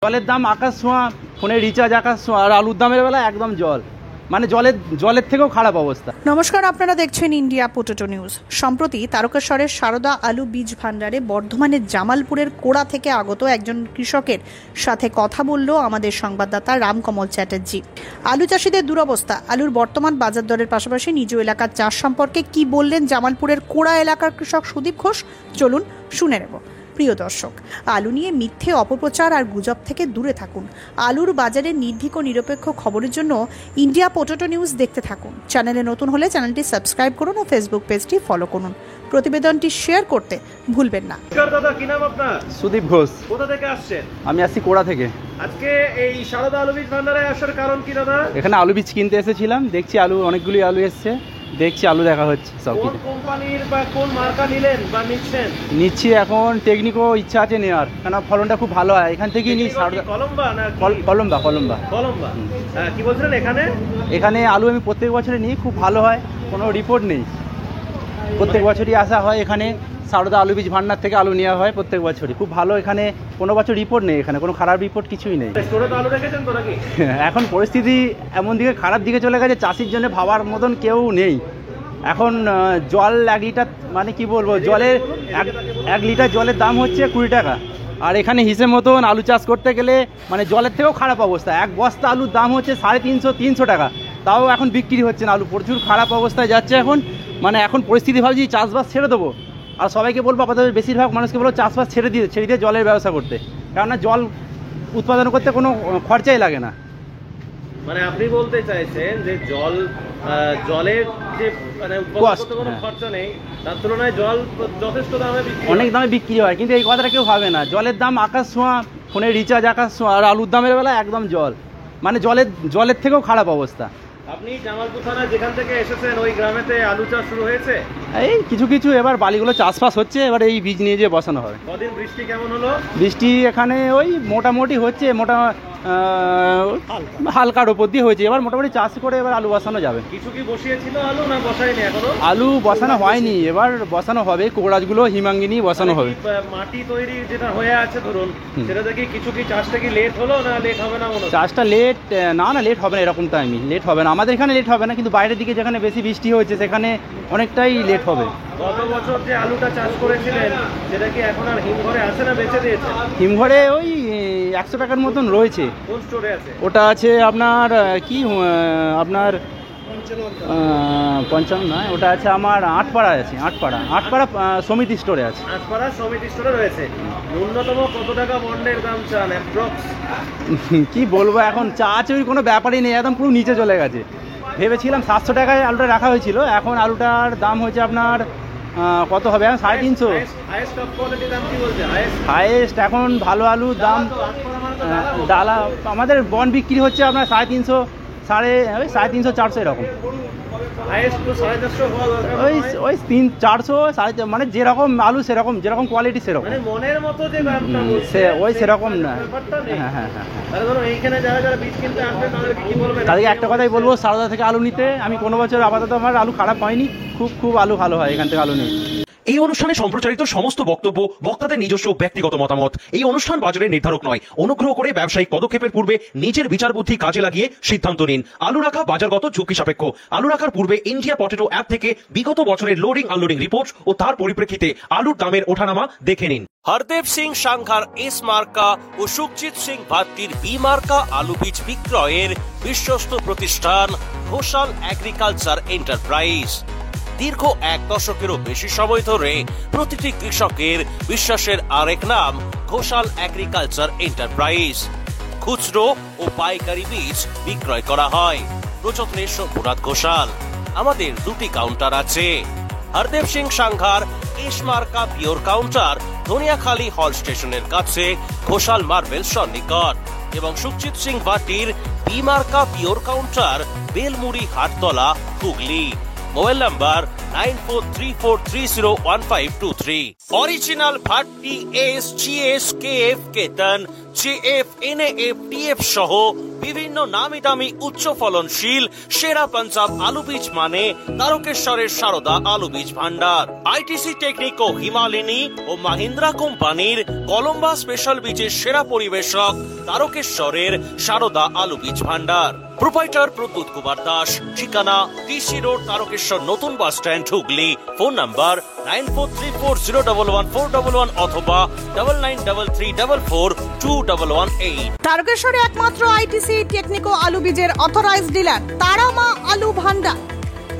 জলের দাম আকাশ ছোঁয়া, ফোনের রিচার্জ আকাশ ছোঁয়া, আর আলুর দামের বেলা একদম জল, মানে জলের থেকেও খারাপ অবস্থা। নমস্কার, আপনারা দেখছেন ইন্ডিয়া পোটেটো নিউজ। সম্প্রতি তারকেশ্বরের সারদা আলু বীজ ভান্ডারে বর্ধমানের জামালপুরের কোড়া থেকে আগত একজন কৃষকের সাথে কথা বলল আমাদের সংবাদদাতা রামকমল চ্যাটার্জি। আলু চাষিদের দুরবস্থা, আলুর বর্তমান বাজার দরের পাশাপাশি নিজ এলাকার চাষ সম্পর্কে কি বললেন জামালপুরের কোড়া এলাকার কৃষক সুদীপ ঘোষ, চলুন শুনে নেব। প্রিয় দর্শক, আলু নিয়ে মিথ্যে অপপ্রচার আর গুজব থেকে দূরে থাকুন। আলুর বাজারের নির্ভীক ও নিরপেক্ষ খবরের জন্য ইন্ডিয়া পোটেটো নিউজ দেখতে থাকুন। চ্যানেলে নতুন হলে চ্যানেলটি সাবস্ক্রাইব করুন ও ফেসবুক পেজটি ফলো করুন। প্রতিবেদনটি শেয়ার করতে ভুলবেন না। দাদা, কি নাম আপনার? সুদীপ ঘোষ। কোথা থেকে আসছেন? আমি আসছি কোড়া থেকে। আজকে এই সারদা আলু বীজ ভান্ডারে আসার কারণ কি দাদা? এখানে আলু বীজ কিনতে এসেছিলাম, দেখছি আলু অনেকগুলি আলু এসছে, দেখছি আলু দেখা হচ্ছে সব কোন কিছু। কোম্পানির বা কোন মার্কা নিলেন বা নিচ্ছেন? নিচ্ছি এখন টেকনিকও ইচ্ছা আছে নেওয়ার, কেন ফলনটা খুব ভালো হয় এখান থেকেই নিই। কলম্বা না কলম্বা। কলম্বা। কি বলছিলেন? এখানে আলু আমি প্রত্যেক বছরে নিই, খুব ভালো হয়, কোনো রিপোর্ট নেই। প্রত্যেক বছরই আসা হয় এখানে, সারদা আলু বীজ ভান্ডার থেকে আলু নেওয়া হয় প্রত্যেক বছরই, খুব ভালো। এখানে কোনো বছর রিপোর্ট নেই, এখানে কোনো খারাপ রিপোর্ট কিছুই নেই। স্টোরে তো আলু রেখেছেন তো নাকি? এখন পরিস্থিতি এমন দিকে খারাপ দিকে চলে গেছে, চাষির জন্য ভাবার মতন কেউ নেই এখন। জল 1 লিটার, মানে কি বলবো, জলের 1 লিটার জলের দাম হচ্ছে 20 টাকা। আর এখানে হিসেব মতন আলু চাষ করতে গেলে মানে জলের থেকেও খারাপ অবস্থা। 1 বস্তা আলুর দাম হচ্ছে 350-300 টাকা, তাও এখন বিক্রি হচ্ছে না। আলু প্রচুর খারাপ অবস্থায় যাচ্ছে এখন। মানে এখন পরিস্থিতি ভাবছি চাষবাস ছেড়ে দেবো, আর সবাইকে বলবো, আপাতত বেশিরভাগ মানুষকে বলবো চাষবাস ছেড়ে দিয়ে জলের ব্যবস্থা করতে, কেননা জল উৎপাদন করতে কোনো খরচাই লাগে না। মানে আপনি বলতে চাইছেন যে জলের যে মানে কোনো খরচা নেই, তার তুলনায় জল যথেষ্ট দামে অনেক দামে বিক্রি হয়, কিন্তু এই কথাটা কেউ ভাবে না। জলের দাম আকাশ ছোঁয়া, ফোনের রিচার্জ আকাশ ছোঁয়া, আর আলুর দামের বেলা একদম জল, মানে জলের থেকেও খারাপ অবস্থা। আপনি জামালপুর থানায় যেখান থেকে এসেছেন ওই গ্রামেতে আলু চাষ শুরু হয়েছে? এই কিছু এবার বালিগুলো চাষবাস হচ্ছে, এবার এই বীজ নিয়ে যে বসানো হবে। কদিন বৃষ্টি কেমন হলো? বৃষ্টি এখানে ওই মোটামুটি হচ্ছে, হালকার ওপর দিয়ে হয়েছে। এবার মোটামুটি চাষ করে এবার আলু বসানো যাবে। কিছু কি বসিয়েছিল আলু না বসায়নি এখনো? আলু বসানো হয়নি, এবার বসানো হবে। কোকড়াজগুলো হিমাঙ্গিনী বসানো হবে। মাটি তৈরি যেটা হয়ে আছে ধরুন, সেটা দেখি কিছু কি চাষটা কি লেট হলো না লেট হবে না? চাষটা লেট না লেট হবে না, এরকম টাইমই লেট হবে না। আমাদের এখানে লেট হবে না, কিন্তু বাইরের দিকে যেখানে বেশি বৃষ্টি হয়েছে সেখানে অনেকটাই লেট হবে। গত বছর যে আলুটা চাষ করেছিলেন সেটা কি এখন আর হিমঘরে আছে না বেচে দিয়েছে? হিমঘরে ওই 100 টাকার মতন রয়েছে। কোন স্টোরে আছে? ওটা আছে আপনার আপনার 55 নয়, ওটা আছে আমার আটপাড়ায় আছে। আটপাড়া সমিতি স্টোরে আছে। আটপাড়া সমিতি স্টোরে রয়েছে। ন্যূনতম কত টাকা বন্ডের দাম চান অ্যাপ্রক্স? কি বলবো, এখন চা চুরির কোনো ব্যাপারই নেই, একদম পুরো নিচে চলে গেছে। ভেবেছিলাম 700 টাকায় আলুটা রাখা হয়েছিল, এখন আলুটার দাম হয়েছে আপনার কত হবে? 350। হাইয়েস্ট এখন ভালো আলুর দাম ডালা আমাদের বন বিক্রি হচ্ছে আপনার 350, 350-400 এরকম। ওই 300-400, মানে যেরকম আলু সেরকম, যেরকম কোয়ালিটি সেরকম, মনের মতো যে ওই সেরকম না। হ্যাঁ, তাদেরকে একটা কথাই বলবো, সারদা থেকে আলু নিতে। আমি কোনো বছর আপাতত আমার আলু খারাপ হয়নি, খুব আলু ভালো হয় এখান থেকে আলু নিই। এই অনুষ্ঠানে সম্প্রচারিত সমস্ত বক্তব্য বক্তাদের নিজস্ব ব্যক্তিগত মতামত। এই অনুষ্ঠান বাজারের নির্ধারক নয়। অনুগ্রহ করে ব্যবসায়িক পদক্ষেপের পূর্বে নিজের বিচার বুদ্ধি কাজে লাগিয়ে সিদ্ধান্ত নিন। আলু রাখা বাজারগত ঝুঁকি সাপেক্ষ। আলু রাখার পূর্বে ইন্ডিয়া পটেটো অ্যাপ থেকে বিগত বছরের লোডিং আনলোডিং রিপোর্ট ও তার পরিপ্রেক্ষিতে আলুর দামের ওঠানামা দেখে নিন। হরদেব সিং সাংঘার এস মার্কা ও সুখজিৎ সিং ভাত্তির বি মার্কা আলু বীজ বিক্রয়ের বিশ্বস্ত প্রতিষ্ঠান ঘোষাল এগ্রিকালচার এন্টারপ্রাইজ। দীর্ঘ 1 দশকেরও বেশি সময় ধরে প্রতিটি কৃষকের বিশ্বাসের আরেক নাম ঘোষাল এগ্রিকালচার এন্টারপ্রাইজ। খুচরো ও পাইকারি বীজ বিক্রয় করা হয়। প্রযত্নে শম্ভুনাথ ঘোষাল। আমাদের 2টি কাউন্টার আছে। হরদেব সিং সাংঘার এস মার্কা পিওর কাউন্টার ধনিয়াখালী হল স্টেশনের কাছে ঘোষাল মার্বেল সন্নিকট, এবং সুখজিৎ সিং ভাটির বি মার্কা pure counter Belmuri Hattala Hooghly. Mobile number 9434301523। Original Bhatti S, GS, KF, Ketan, JF, NAF, TF সহ বিভিন্ন নামি দামি উচ্চ ফলনশীল সেরা পাঞ্জাব আলু বীজ মানে তারকেশ্বরের সারদা আলু বীজ ভান্ডার। আইটিসি টেকনিক ও হিমালিনী ও মাহিন্দ্রা কোম্পানির কলম্বা স্পেশাল বীজের সেরা পরিবেশক তারকেশ্বরের সারদা আলু বীজ ভান্ডার। প্রোপাইটার প্রদ্যুৎ কুমার দাস, ঠিকানা টিসি রোড, তারকেশ্বর নতুন বাস স্ট্যান্ড, হুগলি। ফোন নাম্বার 9434011411 অথবা 9933442118। তারকেশ্বরে একমাত্র আইটিসি টেকনিকো আলু বীজের অথরাইজড ডিলার তারামা আলু ভান্ডার।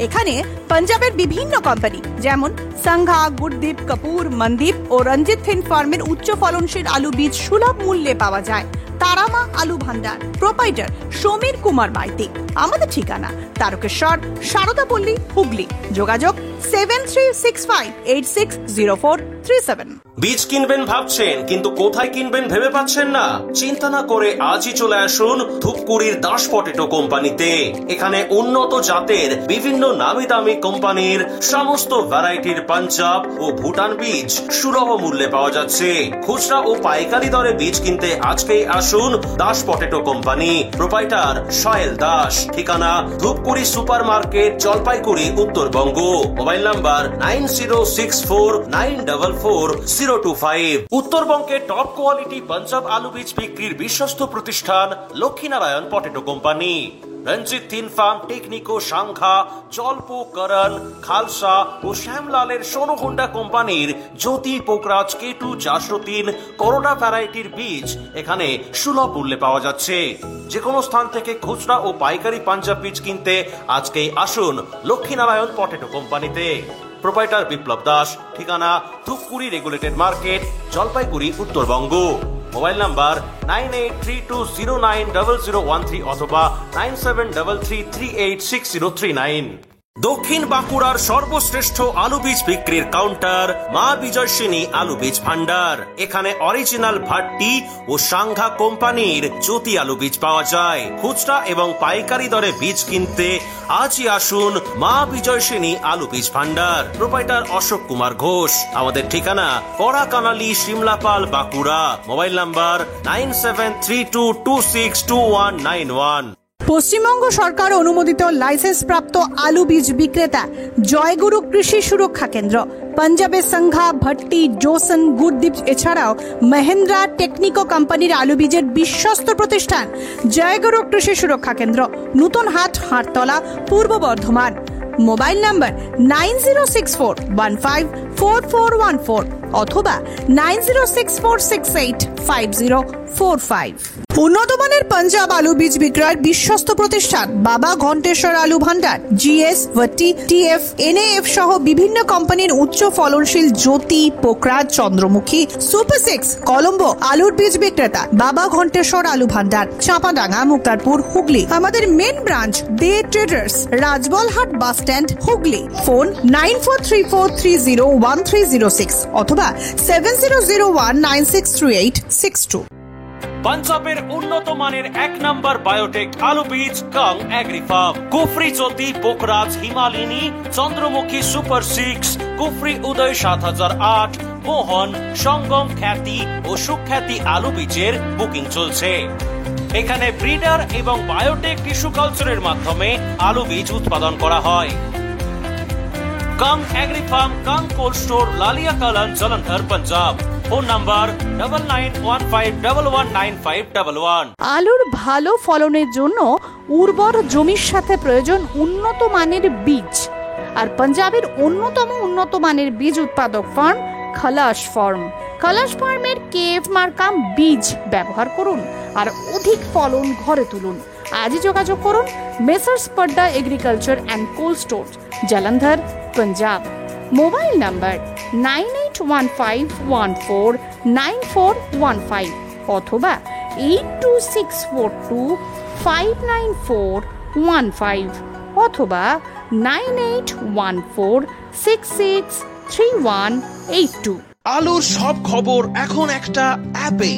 এখানে পাঞ্জাবের বিভিন্ন কোম্পানি যেমন সংঘা, গুরদীপ, কাপুর, মনদীপ ও রঞ্জিত থিন ফার্মের উচ্চ ফলনশীল আলু বীজ সুলভ মূল্যে পাওয়া যায়। তারামা আলু ভান্ডার, প্রোপাইটার সমীর কুমার মাইতি। আমাদের ঠিকানা তারকেশ্বর, সারদাপল্লী, হুগলি। যোগাযোগ 7365860437। বীজ কিনবেন ভাবছেন কিন্তু কোথায় কিনবেন ভেবে পাচ্ছেন না? চিন্তা না করে আজই চলে আসুন ধূপগুড়ির দাস পটেটো কোম্পানিতে। এখানে উন্নত জাতের বিভিন্ন নামি দামি কোম্পানির সমস্ত ভ্যারাইটির পাঞ্জাব ও ভুটান বীজ সুলভ মূল্যে পাওয়া যাচ্ছে। খুচরা ও পাইকারি দরে বীজ কিনতে আজকেই আসুন Das potato company. Proprietor Soyel Das, ঠিকানা Dhupguri super market, Jalpaiguri, Uttarbanga. Mobile number 9064944025। উত্তরবঙ্গের টপ কোয়ালিটি পাঞ্জাব আলু বীজ বিক্রির বিশ্বস্ত প্রতিষ্ঠান লক্ষ্মীনারায়ণ পটেটো কোম্পানি। রঞ্জিত থিন ফার্ম, টেকনিকো, সংঘা, জলপো, করণ, খালসা ও শ্যামলালের সোনো হোন্ডা কোম্পানির জ্যোতি, পোকরাজ, কেটু, 403 করোনা ভ্যারাইটির বীজ এখানে সুলভ মূল্যে পাওয়া যাচ্ছে। যে কোনো স্থান থেকে খুচরা ও পাইকারি পাঞ্জাব বীজ কিনতে আজকেই আসুন লক্ষ্মীনারায়ণ পটেটো কোম্পানিতে। প্রোপাইটার বিপ্লব দাস, ঠিকানা Dhupguri regulated market, Jalpaiguri, Uttarbanga. Mobile number 9832090013 অথবা 9733386039। দক্ষিণ বাঁকুড়ার সর্বশ্রেষ্ঠ আলু বীজ বিক্রির কাউন্টার মা বিজয়সিনী আলু বীজ ভান্ডার। এখানে অরিজিনাল ভাট্টি ও সাংঘা কোম্পানির জ্যোতি আলু বীজ পাওয়া যায়। খুচরা এবং পাইকারি দরে বীজ কিনতে আজই আসুন মা বিজয়সিনী আলু বীজ ভান্ডার। প্রোপাইটার অশোক কুমার ঘোষ। আমাদের ঠিকানা কড়াকানালি, সিমলাপাল, বাঁকুড়া। Mobile number 9732262191। পশ্চিমবঙ্গ সরকার অনুমোদিত লাইসেন্স প্রাপ্ত আলু বীজ বিক্রেতা জয়গুরু কৃষি সুরক্ষা কেন্দ্র। পাঞ্জাবের সংঘা, ভট্টি, জোসন, গুরদীপ এছাড়াও মহেন্দ্রা টেকনিকো কোম্পানির আলু বীজের বিশ্বস্ত প্রতিষ্ঠান জয়গুরু কৃষি সুরক্ষা কেন্দ্র, নতুন হাট, হাটতলা, পূর্ব বর্ধমান। মোবাইল নাম্বার 9064154414 অথবা 9064685045। উন্নত মানের পাঞ্জাব আলু বীজ বিক্রয়ের বিশ্বস্ত প্রতিষ্ঠান বাবা ঘণ্টেশ্বর আলু ভান্ডার। জিএস, ভট্টি, টিএফ, এনএএফ সহ বিভিন্ন কোম্পানির উচ্চ ফলনশীল জ্যোতি, পোকরাজ, চন্দ্রমুখী, সুপার 6, কলম্বো আলুর বীজ বিক্রেতা বাবা ঘণ্টেশ্বর আলু ভান্ডার, চাঁপাডাঙ্গা, মুক্তারপুর, হুগলি। আমাদের main branch De traders, Rajbalhat bus stand, Hooghly. Phone 9434301306 অথবা 7001963862। পাঞ্জাবের উন্নত মানের 1 নম্বর বায়োটেক আলু বীজ কাং এগ্রি ফার্ম। কুফরি জ্যোতি, পোকরাজ, হিমালিনী, চন্দ্রমুখী, সুপার 6, কুফরি উদয় 7008, মোহন, সঙ্গম, খ্যাতি ও সুখ্যাতি আলু বীজের বুকিং চলছে। এখানে ব্রিডার এবং বায়োটেক টিস্যু কালচারের মাধ্যমে আলু বীজ উৎপাদন করা হয়। Kang agri farm, Kang cold store, Lalia Kalan, Jalandhar, Punjab. Phone number 9915119511। আলুর ভালো ফলনের জন্য উর্বর জমির সাথে প্রয়োজন উন্নত মানের বীজ। আর পাঞ্জাবের অন্যতম উন্নত মানের বীজ উৎপাদক ফার্ম খালাস ফার্ম। খালাস ফার্মের কেএফ মার্কা বীজ ব্যবহার করুন আর অধিক ফলন ঘরে তুলুন। আজই যোগাযোগ করুন messrs Padda agriculture and cold store, Jalandhar, Punjab. Mobile number 9815149415 অথবা 826425941 অথবা 9814663182। আলুর সব খবর এখন একটা অ্যাপে।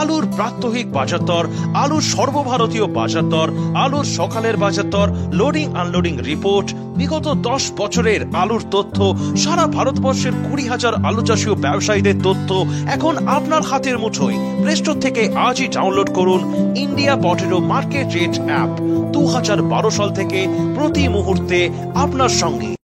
আলুর প্রাত্যহিক বাজার দর, আলুর সর্বভারতীয় বাজার দর, আলুর সকালের বাজার দর, লোডিং আনলোডিং রিপোর্ট, বিগত 10 বছরের আলুর তথ্য, সারা ভারতবর্ষের 20,000 আলু চাষী ও ব্যবসায়ীদের তথ্য এখন আপনার হাতের মুঠোয়। প্লে স্টোর থেকে আজই ডাউনলোড করুন India potato market rate app. 2012 সাল থেকে প্রতি মুহূর্তে আপনার সঙ্গে।